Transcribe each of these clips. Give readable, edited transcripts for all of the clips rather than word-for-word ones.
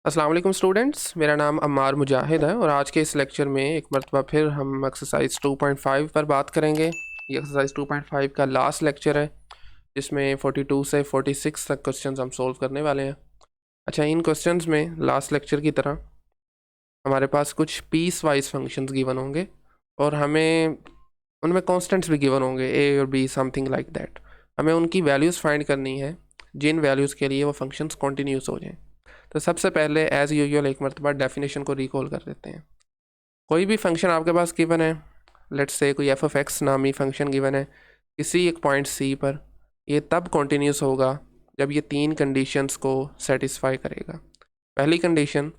अस्सलाम वालेकुम स्टूडेंट्स, मेरा नाम अम्मार मुजाहिद है और आज के इस लेक्चर में एक मरतबा फिर हम एक्सरसाइज 2.5 पर बात करेंगे। ये एक्सरसाइज 2.5 का लास्ट लेक्चर है जिसमें 42 से 46 तक क्वेश्चंस हम सोल्व करने वाले हैं। अच्छा, इन क्वेश्चंस में लास्ट लेक्चर की तरह हमारे पास कुछ पीस वाइज फंक्शंस गिवन होंगे और हमें उनमें कॉन्स्टेंट्स भी गिवन होंगे, ए और बी समथिंग लाइक दैट। हमें उनकी वैल्यूज़ फाइंड करनी है जिन वैल्यूज़ के लिए वो फंक्शंस कॉन्टीन्यूस हो जाएं। तो सबसे पहले एज़ यूजुअल एक मरतबा डेफिनेशन को रिकॉल कर देते हैं। कोई भी फंक्शन आपके पास गिवन है, लेट्स से कोई एफ ऑफ एक्स नामी फंक्शन गिवन है किसी एक पॉइंट सी पर, ये तब कॉन्टीन्यूस होगा जब ये तीन कंडीशंस को सेटिस्फाई करेगा। पहली कंडीशन,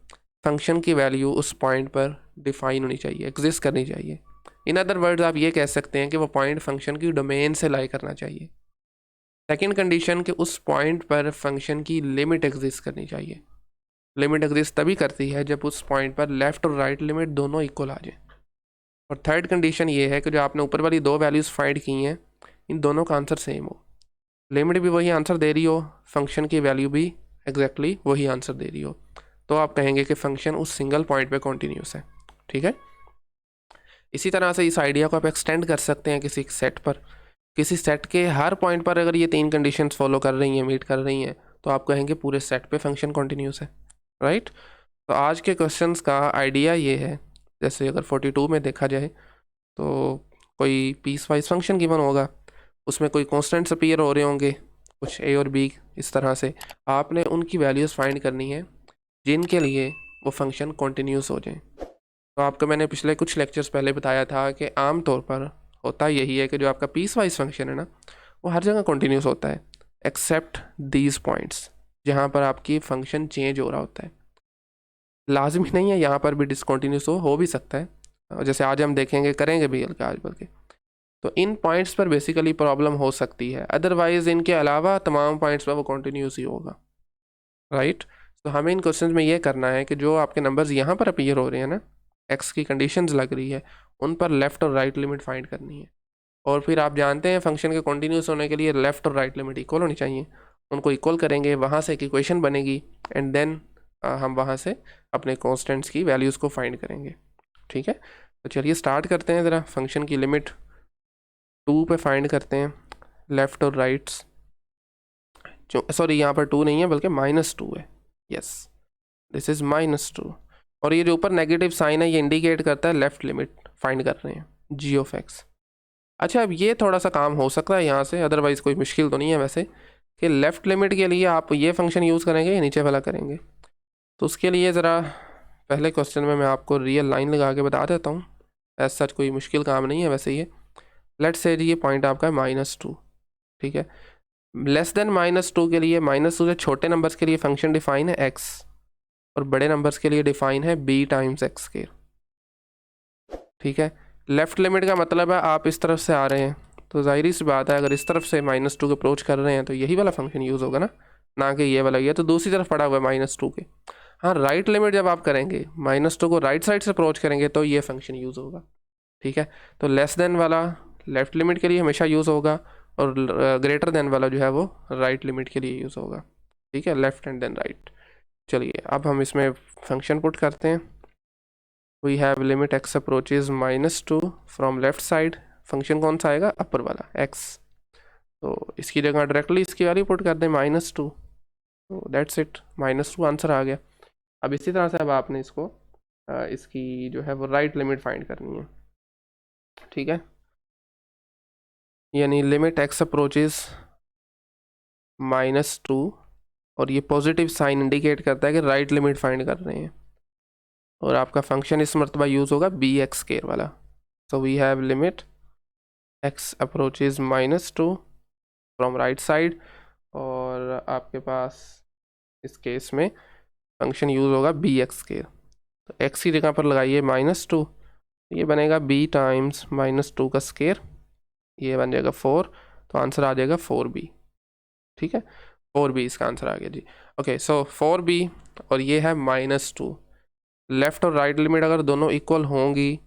फंक्शन की वैल्यू उस पॉइंट पर डिफाइन होनी चाहिए, एग्जिस्ट करनी चाहिए। इन अदर वर्ड्स आप ये कह सकते हैं कि वो पॉइंट फंक्शन की डोमेन से लाई करना चाहिए। सेकेंड कंडीशन कि उस पॉइंट पर फंक्शन की लिमिट एग्जिस्ट करनी चाहिए। लिमिट एग्जिस्ट तभी करती है जब उस पॉइंट पर लेफ्ट और राइट लिमिट दोनों इक्वल आ जाए। और थर्ड कंडीशन ये है कि जो आपने ऊपर वाली दो वैल्यूज़ फाइंड की हैं इन दोनों का आंसर सेम हो। लिमिट भी वही आंसर दे रही हो, फंक्शन की वैल्यू भी एग्जैक्टली वही आंसर दे रही हो, तो आप कहेंगे कि फंक्शन उस सिंगल पॉइंट पे कॉन्टीन्यूस है। ठीक है, इसी तरह से इस आइडिया को आप एक्सटेंड कर सकते हैं किसी सेट पर। किसी सेट के हर पॉइंट पर अगर ये तीन कंडीशंस फॉलो कर रही हैं, मीट कर रही हैं, तो आप कहेंगे पूरे सेट पे फंक्शन कॉन्टीन्यूस है। राइट। तो आज के क्वेश्चंस का आइडिया ये है, जैसे अगर 42 में देखा जाए तो कोई पीस वाइज फंक्शन गिवन होगा, उसमें कोई कॉन्स्टेंट्स अपीयर हो रहे होंगे कुछ ए और बी, इस तरह से आपने उनकी वैल्यूज़ फाइंड करनी है जिनके लिए वो फंक्शन कॉन्टीन्यूस हो जाए। तो आपको मैंने पिछले कुछ लेक्चर्स पहले बताया था कि आम तौर पर होता यही है कि जो आपका पीस वाइज फंक्शन है ना, वो हर जगह कॉन्टीन्यूस होता है एक्सेप्ट दीज पॉइंट्स, जहाँ पर आपकी फंक्शन चेंज हो रहा होता है। लाजमी नहीं है यहाँ पर भी डिसकॉन्टीन्यूस हो भी सकता है, और जैसे आज हम देखेंगे, करेंगे भी हल्का आज बल्कि। तो इन पॉइंट्स पर बेसिकली प्रॉब्लम हो सकती है, अदरवाइज इनके अलावा तमाम पॉइंट्स पर वो कॉन्टीन्यूस ही होगा। राइट। तो हमें इन क्वेश्चंस में ये करना है कि जो आपके नंबर्स यहाँ पर अपीयर हो रहे हैं ना, एक्स की कंडीशंस लग रही है, उन पर लेफ़्ट और राइट लिमिट फाइंड करनी है। और फिर आप जानते हैं फंक्शन के कॉन्टीन्यूस होने के लिए लेफ़्ट और राइट लिमिट इक्वल होनी चाहिए। उनको इक्वल करेंगे, वहाँ से एक इक्वेशन बनेगी एंड देन हम वहाँ से अपने कॉन्स्टेंट्स की वैल्यूज़ को फाइंड करेंगे। ठीक है, तो चलिए स्टार्ट करते हैं। ज़रा फंक्शन की लिमिट 2 पे फाइंड करते हैं, लेफ़्ट और राइट्स। जो सॉरी, यहाँ पर 2 नहीं है बल्कि -2 है। Yes, this is -2। और ये जो ऊपर नेगेटिव साइन है ये इंडिकेट करता है लेफ़्ट लिमिट फाइंड कर रहे हैं, जी ऑफ एक्स। अच्छा, अब ये थोड़ा सा काम हो सकता है यहाँ से, अदरवाइज़ कोई मुश्किल तो नहीं है वैसे, कि लेफ़्ट लिमिट के लिए आप ये फंक्शन यूज़ करेंगे या नीचे वाला करेंगे। तो उसके लिए ज़रा पहले क्वेश्चन में मैं आपको रियल लाइन लगा के बता देता हूँ। ऐसा सच कोई मुश्किल काम नहीं है वैसे। ये लेट्स से ये पॉइंट आपका है -2। ठीक है, लेस देन -2 के लिए, -2 से छोटे नंबर्स के लिए फंक्शन डिफाइन है x, और बड़े नंबर्स के लिए डिफाइन है b टाइम्स एक्स स्क्वायर। ठीक है, लेफ़्ट लिमिट का मतलब है आप इस तरफ से आ रहे हैं, तो जाहिर सी बात है अगर इस तरफ से -2 के अप्रोच कर रहे हैं तो यही वाला फंक्शन यूज़ होगा ना कि ये वाला। ये तो दूसरी तरफ पड़ा हुआ है -2 के। हाँ, राइट लिमिट जब आप करेंगे, -2 को राइट साइड से अप्रोच करेंगे तो ये फंक्शन यूज़ होगा। ठीक है, तो लेस देन वाला लेफ़्ट लिमिट के लिए हमेशा यूज़ होगा, और ग्रेटर देन वाला जो है वो राइट लिमिट के लिए यूज़ होगा। ठीक है, लेफ़्ट एंड देन राइट। चलिए अब हम इसमें फंक्शन पुट करते हैं। We have limit X approaches -2 from left side. Function कौन सा आएगा? अपर वाला एक्स। तो इसकी जगह डायरेक्टली इसकी वैल्यू पुट कर दें -2, तो दैट्स इट, -2 आंसर आ गया। अब इसी तरह से अब आपने इसको इसकी जो है वो राइट लिमिट फाइंड करनी है। ठीक है, यानी लिमिट एक्स अप्रोचेज -2, और ये पॉजिटिव साइन इंडिकेट करता है कि राइट लिमिट फाइंड कर रहे हैं, और आपका फंक्शन इस मरतबा यूज़ होगा बी एक्स स्क्वायर वाला। So we have limit X approaches -2 from right side, और आपके पास इस केस में फंक्शन यूज़ होगा बी एक्स स्क्वायर। तो एक्स की जगह पर लगाइए -2, ये बनेगा b टाइम्स -2 का स्क्वायर, ये बन जाएगा 4, तो आंसर आ जाएगा 4b। ठीक है, 4b इसका आंसर आ गया जी। ओके, सो 4b, और ये है -2। लेफ़्ट और राइट लिमिट अगर दोनों इक्वल होंगी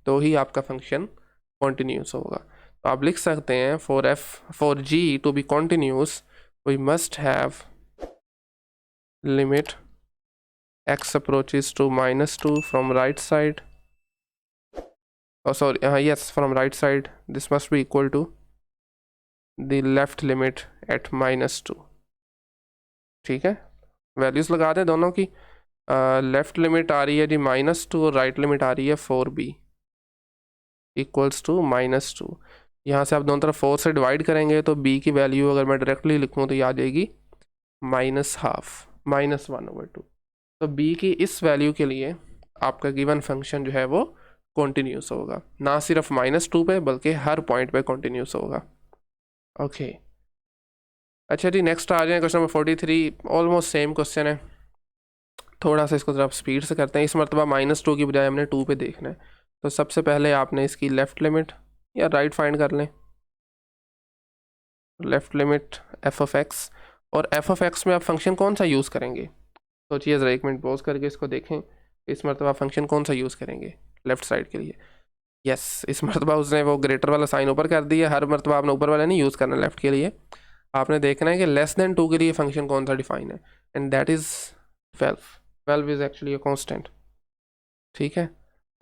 तो ही आपका फंक्शन कॉन्टीन्यूस होगा। तो आप लिख सकते हैं for g to be continuous we must have limit x approaches to -2 from right side, oh sorry, yes, from right side, this must be equal to the left limit at -2. ठीक है, values लगा दें दोनों की। Left limit आ रही है जी -2 और राइट लिमिट आ रही है 4b इक्वल्स टू -2। यहाँ से आप दोनों तरफ 4 से डिवाइड करेंगे तो b की वैल्यू अगर मैं डायरेक्टली लिखूँ तो ये आ जाएगी -12 -1/2। तो b की इस वैल्यू के लिए आपका गिवन फंक्शन जो है वो कॉन्टीन्यूस होगा, ना सिर्फ -2 पे बल्कि हर पॉइंट पे कॉन्टीन्यूस होगा। ओके अच्छा जी, नेक्स्ट आ जाए question number 43। Almost same question है, थोड़ा सा इसको ज़रा स्पीड से करते हैं। इस मरतबा -2 की बजाय हमने 2 पे देखना है। तो सबसे पहले आपने इसकी लेफ़्ट लिमिट या राइट फाइंड कर लें। लेफ़्ट लिमिट f(x) और f(x) में आप फंक्शन कौन सा यूज़ करेंगे? सोचिए ज़रा, 1 मिनट पॉज करके इसको देखें। इस मरतबा फंक्शन कौन सा यूज़ करेंगे लेफ़्ट साइड के लिए? यस, इस मरतबा उसने वो ग्रेटर वाला साइन ऊपर कर दिया। हर मरतबा आपने ऊपर वाला नहीं यूज़ करना लेफ़्ट के लिए, आपने देखना है कि <2 के लिए फंक्शन कौन सा डिफाइन है, and that is 12 is actually a constant. ठीक है,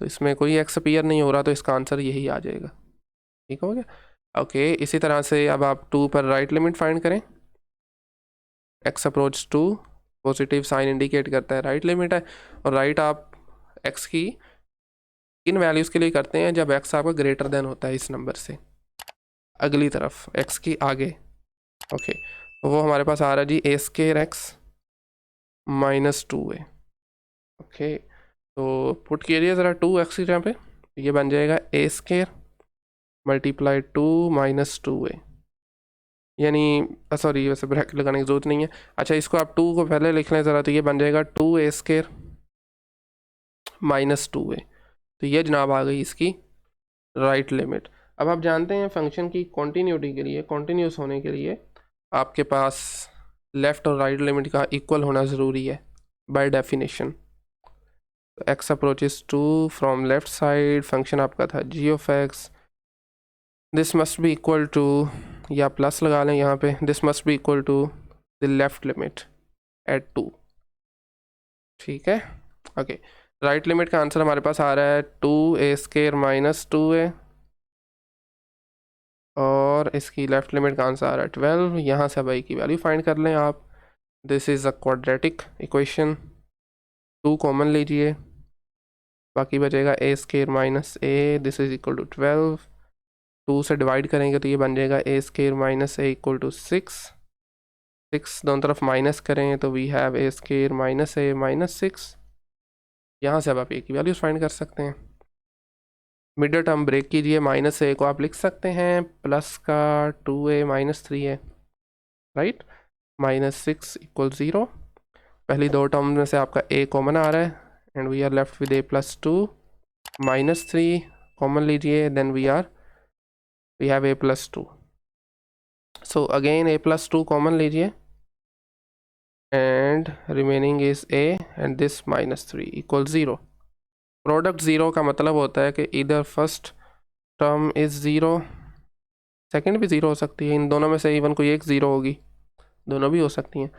तो इसमें कोई एक्स अपीयर नहीं हो रहा, तो इसका आंसर यही आ जाएगा। ठीक हो गया। ओके, इसी तरह से अब आप 2 पर राइट लिमिट फाइंड करें। x approach 2, positive sign indicate करता है राइट लिमिट है, और राइट आप x की इन वैल्यूज़ के लिए करते हैं जब x आपका ग्रेटर देन होता है इस नंबर से, अगली तरफ x की आगे। ओके, तो वो हमारे पास आ रहा है जी a²x -2a। ओके, तो पुट कीजिए ज़रा 2x की जगह पे, ये बन जाएगा a² मल्टीप्लाई 2 -2a, यानी सॉरी वैसे ब्रैकेट लगाने की ज़रूरत नहीं है। अच्छा, इसको आप 2 को पहले लिख लें ज़रा, तो ये बन जाएगा 2a² -2a। तो ये जनाब आ गई इसकी राइट लिमिट। अब आप जानते हैं फंक्शन की कॉन्टीन्यूटी के लिए, कॉन्टीन्यूस होने के लिए आपके पास लेफ़्ट और राइट लिमिट का इक्वल होना ज़रूरी है by definition. x approaches 2 from left side, function आपका था g(x), this must be equal to, या प्लस लगा लें यहाँ पे, this must be equal to the left limit at 2। ठीक है, ओके, राइट लिमिट का आंसर हमारे पास आ रहा है 2a² -2a, और इसकी लेफ्ट लिमिट का आंसर आ रहा है 12। यहाँ से भाई की वैल्यू फाइंड कर लें आप। This is a quadratic equation, 2 common लीजिए, बाकी बचेगा a² -a, this is equal to 12। 2 से डिवाइड करेंगे तो ये बन जाएगा a² -a इक्वल टू 6। 6 दोनों तरफ माइनस करें तो वी हैव a² -a -6। यहाँ से अब आप a की वैल्यूज फाइंड कर सकते हैं। मिड टर्म ब्रेक कीजिए, -a को आप लिख सकते हैं प्लस का 2a -3 है, राइट, -6 इक्वल 0। पहली दो टर्म में से आपका a कॉमन आ रहा है, and we are left with a+2 -3 common लीजिए, then we have a+2। So again a+2 common लीजिए, and remaining is a, and this -3 equal 0। Product 0 का मतलब होता है कि इधर फर्स्ट टर्म इज़ 0, सेकंड भी 0 हो सकती है, इन दोनों में से इवन कोई एक 0 होगी, दोनों भी हो सकती हैं।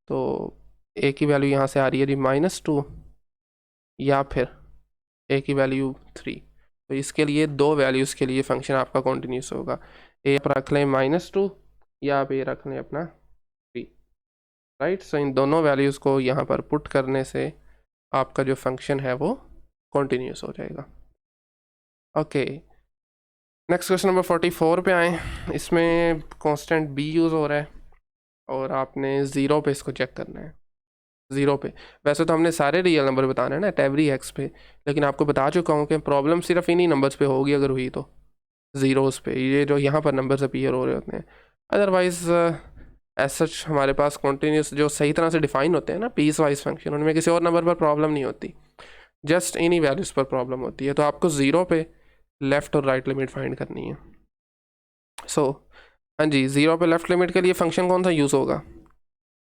तो a की वैल्यू यहाँ से आ रही है जी -2, या फिर a की वैल्यू 3। तो इसके लिए दो वैल्यूज़ के लिए फंक्शन आपका कॉन्टीन्यूस होगा। a आप रख लें -2, या आप a रख लें अपना 3, राइट। सो इन दोनों वैल्यूज़ को यहाँ पर पुट करने से आपका जो फंक्शन है वो कॉन्टीन्यूस हो जाएगा। ओके, नेक्स्ट क्वेश्चन नंबर 44 पे आए। इसमें कांस्टेंट b यूज़ हो रहा है, और आपने 0 पे इसको चेक करना है। 0 पे वैसे तो हमने सारे रियल नंबर बताने हैं ना एट एवरी x पे, लेकिन आपको बता चुका हूँ कि प्रॉब्लम सिर्फ इन्हीं नंबर्स पे होगी, अगर हुई तो ज़ीरोज़ पे, ये जो यहाँ पर नंबर्स अपीयर हो रहे होते हैं। अदरवाइज़ एज सच हमारे पास कॉन्टीन्यूस जो सही तरह से डिफाइन होते हैं ना पीस वाइज फंक्शन, उनमें किसी और नंबर पर प्रॉब्लम नहीं होती, जस्ट इन्हीं वैल्यूज़ पर प्रॉब्लम होती है। तो आपको 0 पे लेफ़्ट और राइट लिमिट फाइंड करनी है। सो हाँ जी, 0 पे लेफ़्ट लिमिट के लिए फंक्शन कौन सा यूज़ होगा?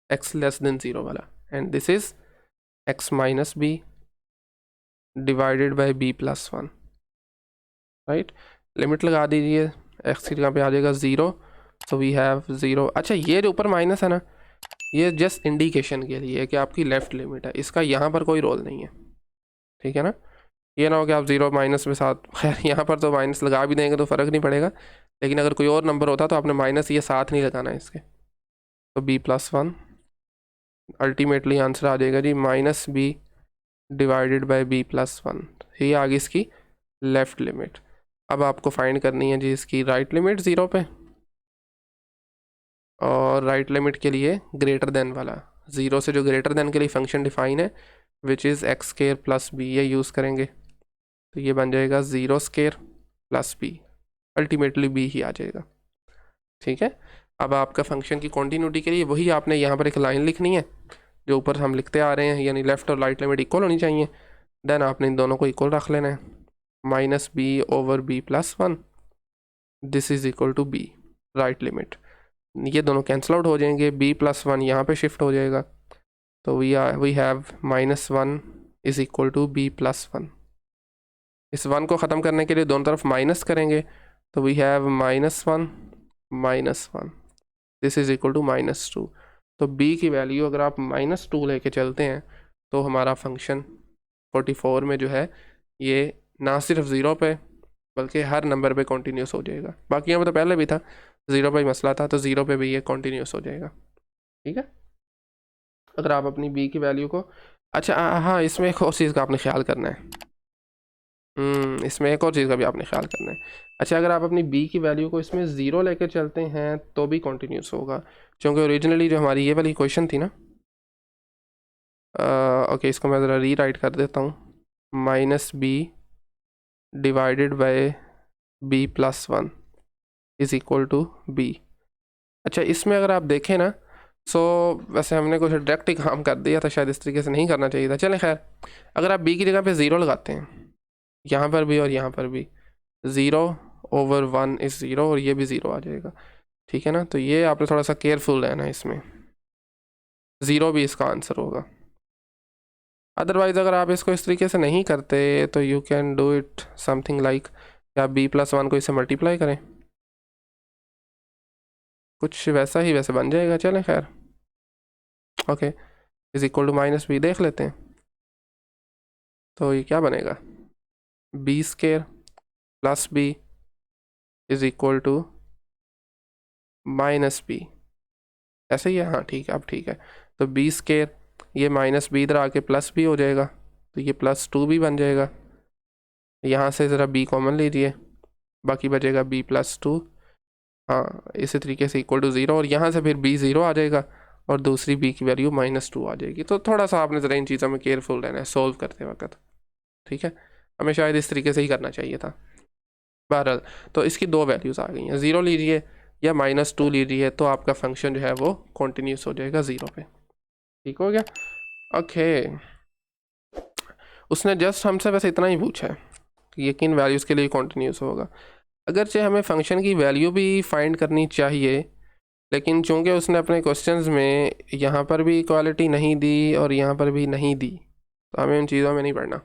x लेस देन 0 वाला, and this is x - b divided by b+1, right. Limit लगा दीजिए, x की जगह पे आ जाएगा 0, सो वी हैव 0। अच्छा, ये जो ऊपर माइनस है ना, ये जस्ट इंडिकेशन के लिए है कि आपकी लेफ़्ट लिमिट है, इसका यहाँ पर कोई रोल नहीं है, ठीक है ना। ये ना हो कि आप ज़ीरो माइनस में साथ, खैर यहाँ पर तो माइनस लगा भी देंगे तो फ़र्क नहीं पड़ेगा, लेकिन अगर कोई और नंबर होता तो आपने माइनस ये साथ नहीं लगाना है इसके। तो b+1 अल्टीमेटली आंसर आ जाएगा जी -b डिवाइडेड बाय b+1। ये आ गई इसकी लेफ़्ट लिमिट। अब आपको फाइंड करनी है जी इसकी राइट लिमिट 0 पे, और राइट लिमिट के लिए ग्रेटर देन वाला, 0 से जो ग्रेटर देन के लिए फंक्शन डिफाइन है विच इज़ x² + b, ये यूज़ करेंगे। तो ये बन जाएगा 0² + b, अल्टीमेटली b ही आ जाएगा, ठीक है। अब आपका फंक्शन की कॉन्टीन्यूटी के लिए वही आपने यहाँ पर एक लाइन लिखनी है जो ऊपर हम लिखते आ रहे हैं, यानी लेफ़्ट और राइट लिमिट इक्वल होनी चाहिए। देन आपने इन दोनों को इक्वल रख लेना है, -b/b+1 this is equal to b right limit. ये दोनों कैंसिल आउट हो जाएंगे, b+1 यहाँ पे शिफ्ट हो जाएगा, तो we have -1 is equal to b+1। इस 1 को ख़त्म करने के लिए दोनों तरफ माइनस करेंगे, तो we have -1 this is equal to -2। तो b की वैल्यू अगर आप -2 लेके चलते हैं तो हमारा फंक्शन 44 में जो है ये ना सिर्फ 0 पे बल्कि हर नंबर पे कॉन्टीन्यूस हो जाएगा। बाकी यहाँ पे तो पहले भी था 0 पे ही मसला था, तो 0 पे भी ये कॉन्टीन्यूस हो जाएगा, ठीक है। अगर आप अपनी b की वैल्यू को, अच्छा हाँ इसमें एक और चीज़ का आपने ख्याल करना है, इसमें एक और चीज़ का भी आपने ख्याल करना है। अच्छा अगर आप अपनी b की वैल्यू को इसमें 0 लेकर चलते हैं तो भी कॉन्टीन्यूस होगा, क्योंकि ओरिजिनली जो हमारी ये वाली क्वेश्चन थी ना, ओके इसको मैं ज़रा री राइट कर देता हूँ, -b divided by b+1 is equal to b। अच्छा इसमें अगर आप देखें ना, सो वैसे हमने कुछ डायरेक्ट ही काम कर दिया था, शायद इस तरीके से नहीं करना चाहिए था। चलें खैर, अगर आप b की जगह पे 0 लगाते हैं यहाँ पर भी और यहाँ पर भी, 0/1 इज़ 0 और ये भी 0 आ जाएगा, ठीक है ना। तो ये आपने थोड़ा सा केयरफुल रहना है, इसमें 0 भी इसका आंसर होगा। अदरवाइज़ अगर आप इसको इस तरीके से नहीं करते तो you can do it something like, आप b+1 को इससे मल्टीप्लाई करें, कुछ वैसा ही वैसे बन जाएगा। चलें खैर, okay is equal to -b देख लेते हैं, तो ये क्या बनेगा, b² + b is equal to -b, ऐसे ही है, हाँ ठीक है, अब ठीक है। तो b², ये -b इधर आके +b हो जाएगा, तो ये +2 भी बन जाएगा। यहाँ से ज़रा b कॉमन लीजिए, बाकी बचेगा b+2, हाँ इसी तरीके से इक्वल टू 0, और यहाँ से फिर b 0 आ जाएगा और दूसरी b की वैल्यू -2 आ जाएगी। तो थोड़ा सा आपने ज़रा इन चीज़ों में केयरफुल रहना है सॉल्व करते वक्त, ठीक है। हमें शायद इस तरीके से ही करना चाहिए था। बहरहाल तो इसकी दो वैल्यूज़ आ गई हैं, 0 लीजिए या -2 लीजिए, तो आपका फंक्शन जो है वो कॉन्टीन्यूस हो जाएगा 0 पे, ठीक हो गया। ओके उसने जस्ट हमसे वैसे इतना ही पूछा है कि ये किन वैल्यूज़ के लिए कॉन्टीन्यूस होगा। अगरचे हमें फंक्शन की वैल्यू भी फाइंड करनी चाहिए, लेकिन चूंकि उसने अपने क्वेश्चंस में यहाँ पर भी इक्वालिटी नहीं दी और यहाँ पर भी नहीं दी, तो हमें उन चीज़ों में नहीं पढ़ना,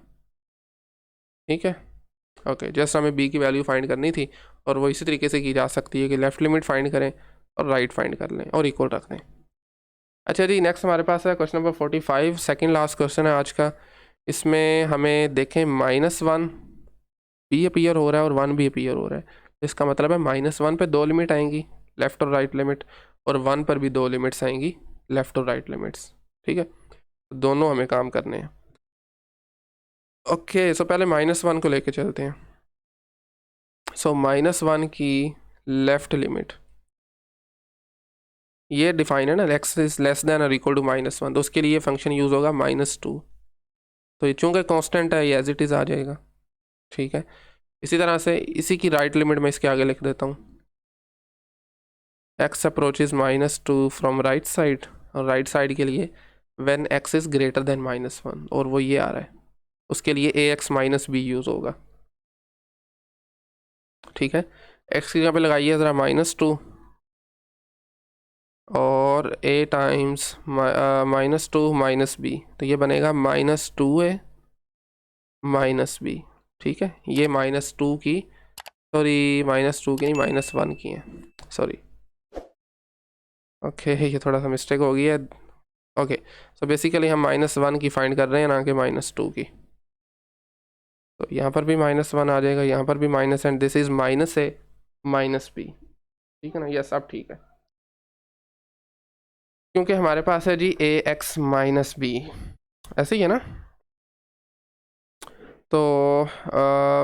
ठीक है। ओके जस्ट हमें b की वैल्यू फाइंड करनी थी, और वो इसी तरीके से की जा सकती है कि लेफ़्ट लिमिट फाइंड करें और राइट फाइंड कर लें और इक्वल रख दें। अच्छा जी नेक्स्ट हमारे पास है question number 45, second last question है आज का। इसमें हमें देखें -1 भी अपीयर हो रहा है और 1 भी अपीयर हो रहा है, तो इसका मतलब है -1 पे दो लिमिट आएंगी, लेफ़्ट और राइट लिमिट, और 1 पर भी दो लिमिट्स आएंगी, लेफ़्ट और राइट लिमिट्स, ठीक है। तो दोनों हमें काम करने हैं। ओके सो पहले -1 को लेके चलते हैं। सो -1 की लेफ़्ट लिमिट ये डिफाइन है ना, x इज़ लेस देन और इक्वल टू -1, तो उसके लिए फंक्शन यूज़ होगा -2, तो ये चूँकि कांस्टेंट है ये एज इट इज़ आ जाएगा, ठीक है। इसी तरह से इसी की राइट लिमिट में इसके आगे लिख देता हूँ, x approaches -2 from right side, और राइट साइड के लिए when x is greater than -1, और वो ये आ रहा है, उसके लिए ax - b यूज़ होगा, ठीक है। x की जगह पे लगाइए ज़रा -2 और a टाइम्स -2 - b, तो ये बनेगा -2a -b, ठीक है। ये -2 की, सॉरी -2 की नहीं -1 की है, सॉरी ओके ये थोड़ा सा मिस्टेक हो गई है। ओके सो बेसिकली हम -1 की फाइंड कर रहे हैं ना कि -2 की। तो यहाँ पर भी -1 आ जाएगा, यहाँ पर भी minus, and this is -a -b। ठीक है ना, यस अब ठीक है, क्योंकि हमारे पास है जी ax -b, ऐसे ही है ना। तो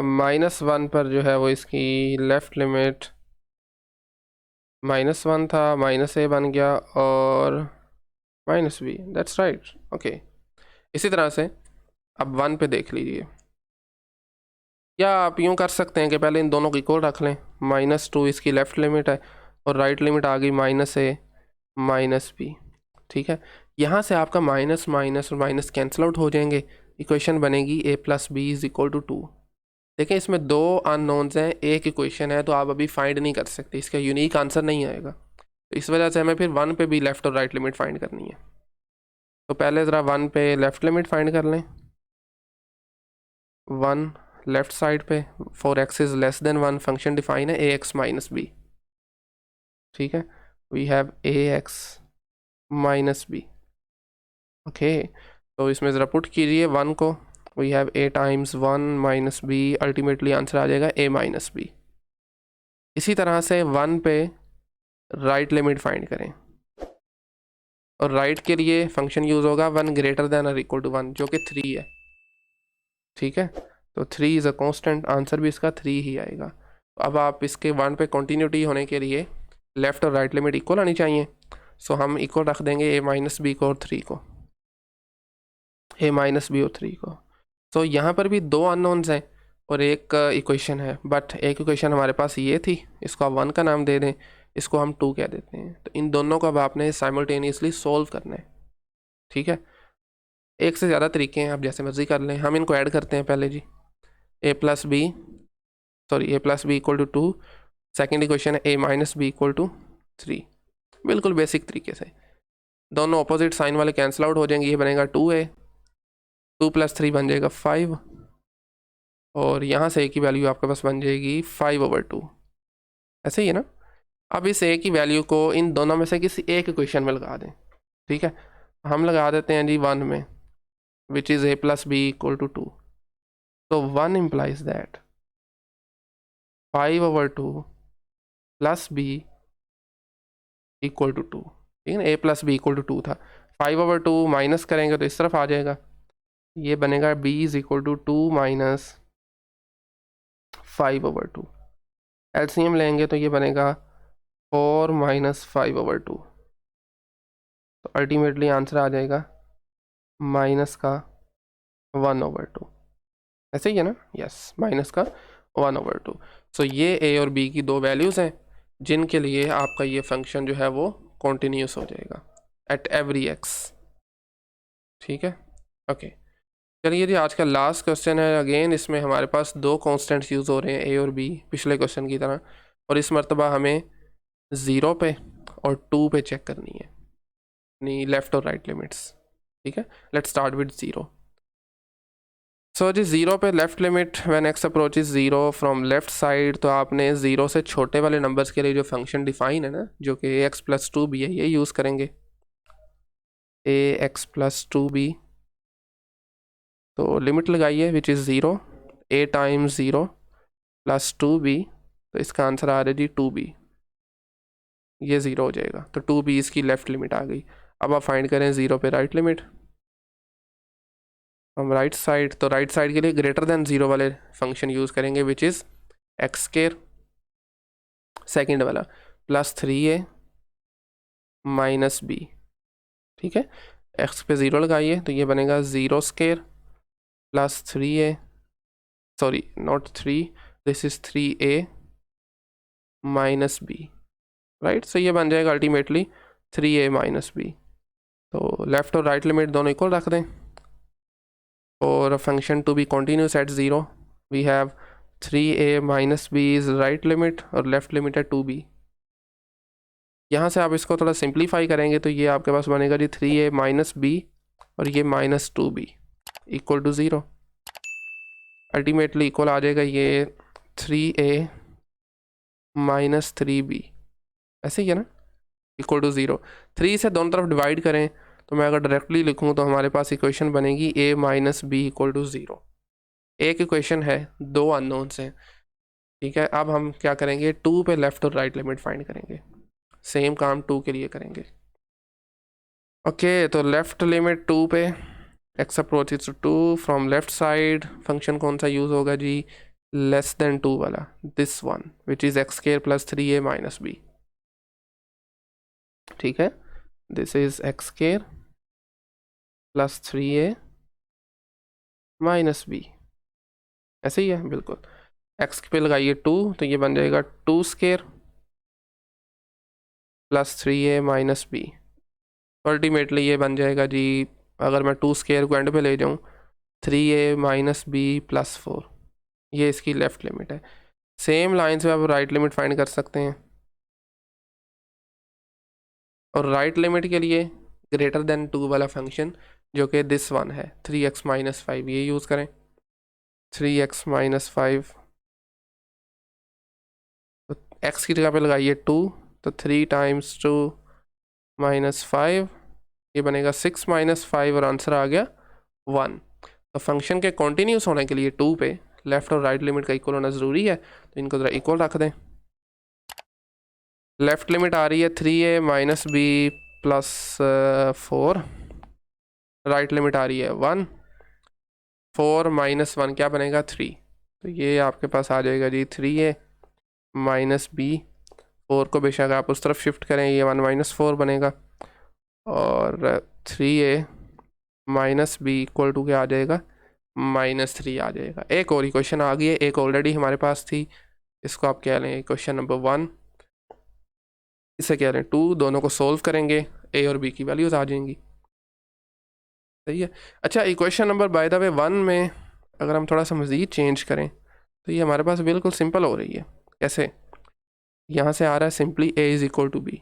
-1 पर जो है वो इसकी लेफ़्ट लिमिट -1 था, -a बन गया और -b, दैट्स राइट। ओके इसी तरह से अब 1 पे देख लीजिए, या आप यूँ कर सकते हैं कि पहले इन दोनों को इक्वल रख लें। -2 इसकी लेफ़्ट लिमिट है और राइट लिमिट आ गई -a -b। ठीक है, यहाँ से आपका माइनस माइनस और माइनस कैंसिल आउट हो जाएंगे, इक्वेशन बनेगी a + b = 2। देखें इसमें दो अननोन्स हैं, एक इक्वेशन है, तो आप अभी फाइंड नहीं कर सकते, इसका यूनिक आंसर नहीं आएगा। तो इस वजह से हमें फिर 1 पे भी लेफ़्ट और राइट लिमिट फाइंड करनी है। तो पहले ज़रा 1 पे लेफ़्ट लिमिट फाइंड कर लें। 1 लेफ़्ट साइड पे, for x is less than 1 function define है ax - b। ठीक है, we have ax -b। Okay तो इसमें ज़रा पुट कीजिए 1 को, we have a × 1 - b, ultimately answer आ जाएगा a -b। इसी तरह से 1 पे राइट लिमिट फाइंड करें, और राइट के लिए फंक्शन यूज़ होगा 1 > 1 जो कि 3 है। ठीक है, तो 3 इज़ अ कांस्टेंट, आंसर भी इसका 3 ही आएगा। तो अब आप इसके 1 पे कंटिन्यूटी होने के लिए लेफ़्ट और राइट लिमिट इक्वल आनी चाहिए। सो हम इक्वल रख देंगे a -b को और 3 को, a -b और 3 को। तो यहाँ पर भी दो अननोन्स हैं और एक इक्वेशन है, बट एक इक्वेशन हमारे पास ये थी, इसको आप 1 का नाम दे दें, इसको हम 2 कह देते हैं। तो इन दोनों को अब आपने साइमल्टेनियसली सोल्व करना है। ठीक है, एक से ज़्यादा तरीके हैं, आप जैसे मर्जी कर लें। हम इनको ऐड करते हैं पहले जी, a + b = 2, सेकेंड इक्वेशन है a -b = 3। बिल्कुल बेसिक तरीके से दोनों अपोजिट साइन वाले कैंसिल आउट हो जाएंगे, ये बनेगा 2a, 2 + 3 बन जाएगा 5, और यहाँ से a की वैल्यू आपके पास बन जाएगी 5/2। ऐसे ही है ना। अब इस a की वैल्यू को इन दोनों में से किसी एक इक्वेशन में लगा दें। ठीक है, हम लगा देते हैं जी 1 में, विच इज़ a + b = 2। तो 1 इम्प्लाइज दैट 5/2 + b = 2। ठीक है ना, a + b = 2 था, 5/2 माइनस करेंगे तो इस तरफ आ जाएगा, ये बनेगा b = 2 - 5/2। एलसीएम लेंगे तो ये बनेगा 4 - 5/2। तो अल्टीमेटली आंसर आ जाएगा -1/2। ऐसे ही है ना, यस -1/2। सो ये a और b की दो वैल्यूज़ हैं जिनके लिए आपका ये फंक्शन जो है वो कॉन्टीन्यूस हो जाएगा एट एवरी x। ठीक है, ओके चलिए जी, आज का लास्ट क्वेश्चन है। अगेन इसमें हमारे पास दो कॉन्स्टेंट्स यूज़ हो रहे हैं a और b, पिछले क्वेश्चन की तरह, और इस मरतबा हमें 0 पे और 2 पे चेक करनी है अपनी लेफ़्ट और राइट लिमिट्स। ठीक है, लेट्स स्टार्ट विद 0। सो जी 0 पे left limit when x approaches 0 from left side, तो आपने 0 से छोटे वाले नंबर्स के लिए जो फंक्शन डिफाइन है ना, जो कि ax + 2b है, ये यूज़ करेंगे, ax + 2b। तो लिमिट लगाइए विच इज़ 0, a × 0 + 2b, तो इसका आंसर आ रहा है जी 2b, ये 0 हो जाएगा। तो 2b इसकी लेफ़्ट लिमिट आ गई। अब आप फाइंड करें 0 पे राइट लिमिट, हम राइट साइड, तो राइट साइड के लिए >0 वाले फंक्शन यूज़ करेंगे विच इज़ x², सेकेंड वाला +3a - b। ठीक है, x पे 0 लगाइए तो ये बनेगा 0² +3a, sorry not 3, this is 3a - b, right. So ये बन जाएगा अल्टीमेटली 3a - b। तो लेफ़्ट और राइट लिमिट दोनों इक्वल रख दें, और function to be continuous at 0, we have 3a - b is right limit और लेफ़्ट लिमिट है 2b। यहाँ से आप इसको थोड़ा सिंप्लीफाई करेंगे तो ये आपके पास बनेगा जी 3a - b और ये -2b = 0। अल्टीमेटली इक्वल आ जाएगा ये 3a - 3b, ऐसे ही है ना। Equal to 0। 3 से दोनों तरफ डिवाइड करें तो मैं अगर डायरेक्टली लिखूँ तो हमारे पास इक्वेशन बनेगी a minus b equal to 0। एक इक्वेशन है, दो अननोन्स हैं, ठीक है। अब हम क्या करेंगे, 2 पे लेफ्ट और राइट लिमिट फाइंड करेंगे। सेम काम 2 के लिए करेंगे। ओके, तो लेफ्ट लिमिट 2 पे x approaches to 2, from left side function कौन सा यूज़ होगा जी, लेस देन 2 वाला, this one which is x square plus 3a minus b, ठीक है। This is x square plus 3a minus b, ऐसे ही है बिल्कुल। एक्स पे लगाइए 2 तो ये बन जाएगा 2 square plus 3a minus b. Ultimately ये बन जाएगा जी, अगर मैं 2 स्क्वायर को एंड पे ले जाऊँ, 3a माइनस बी प्लस 4, ये इसकी लेफ्ट लिमिट है। सेम लाइन से आप राइट लिमिट फाइंड कर सकते हैं, और राइट लिमिट के लिए ग्रेटर देन 2 वाला फंक्शन जो कि दिस वन है 3x माइनस 5, ये यूज़ करें। 3x माइनस 5, तो x की जगह पे लगाइए 2, तो 3 टाइम्स 2 माइनस 5, ये बनेगा 6 माइनस 5 और आंसर आ गया 1। तो फंक्शन के कॉन्टीन्यूस होने के लिए 2 पे लेफ्ट और राइट लिमिट का इक्वल होना ज़रूरी है, तो इनको ज़रा इक्वल रख दें। लेफ्ट लिमिट आ रही है 3a minus B plus 4, right limit आ रही है 1। 4 माइनस 1 क्या बनेगा 3, तो ये आपके पास आ जाएगा जी 3a माइनस बी। 4 को बेशक आप उस तरफ शिफ्ट करें, ये 1 माइनस 4 बनेगा, और 3a minus b equal to क्या आ जाएगा, माइनस 3 आ जाएगा। एक और इक्वेशन आ गई है, एक ऑलरेडी हमारे पास थी, इसको आप कह लें इक्वेशन नंबर 1, इसे कह रहे हैं 2। दोनों को सोल्व करेंगे, a और b की वैल्यूज आ जाएंगी, सही है। अच्छा, equation number by the way 1 में अगर हम थोड़ा सा मज़ीद चेंज करें तो ये हमारे पास बिल्कुल सिंपल हो रही है। कैसे, यहाँ से आ रहा है simply a is equal to b,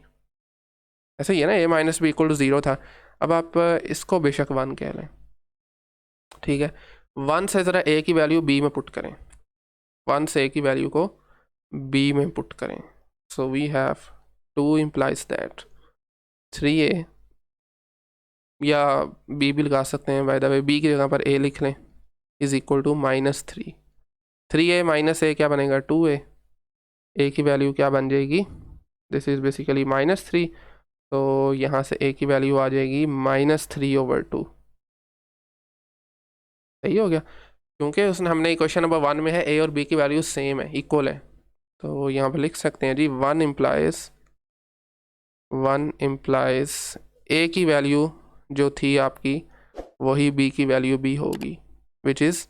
ऐसे ही है ना, a minus b equal to 0 था। अब आप इसको बेशक 1 कह लें, ठीक है। 1 से ज़रा a की वैल्यू b में पुट करें, 1 से a की वैल्यू को b में पुट करें, so we have 2 implies that 3a, या b भी लगा सकते हैं बाय द वे, b की जगह पर a लिख लें, is equal to minus 3। 3a minus a क्या बनेगा 2a, a की वैल्यू क्या बन जाएगी, दिस इज़ बेसिकली माइनस 3, तो यहाँ से a की वैल्यू आ जाएगी माइनस 3/2, सही हो गया। क्योंकि उसने हमने क्वेश्चन नंबर 1 में है a और b की वैल्यू सेम है, इक्वल है, तो यहाँ पे लिख सकते हैं जी 1 इम्प्लाइज a की वैल्यू जो थी आपकी वही b की वैल्यू भी होगी, विच इज़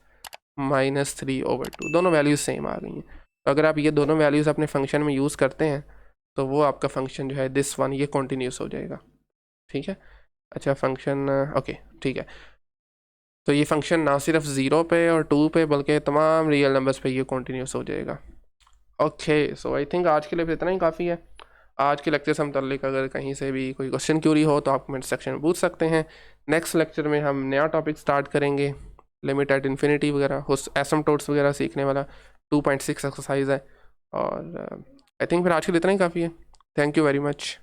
माइनस 3/2। दोनों वैल्यूज सेम आ गई हैं, तो अगर आप ये दोनों वैल्यूज़ अपने फंक्शन में यूज़ करते हैं तो वो आपका फंक्शन जो है दिस वन ये कॉन्टीन्यूस हो जाएगा, ठीक है। अच्छा, फंक्शन ओके, ठीक है। तो ये फंक्शन ना सिर्फ 0 पे और 2 पे बल्कि तमाम रियल नंबर्स पे ये कॉन्टीन्यूस हो जाएगा। ओके, सो आई थिंक आज के लिए इतना ही काफ़ी है। आज के लेक्चर से मुतल्लिक अगर कहीं से भी कोई क्वेश्चन क्यूरी हो तो आप कमेंट सेक्शन में पूछ सकते हैं। नेक्स्ट लेक्चर में हम नया टॉपिक स्टार्ट करेंगे, लिमिट एट इन्फिनिटी वगैरह, एसिम्पटोट्स वगैरह सीखने वाला 2.6 एक्सरसाइज है। और आई थिंक फिर आज के लिए इतना ही काफ़ी है। Thank you very much.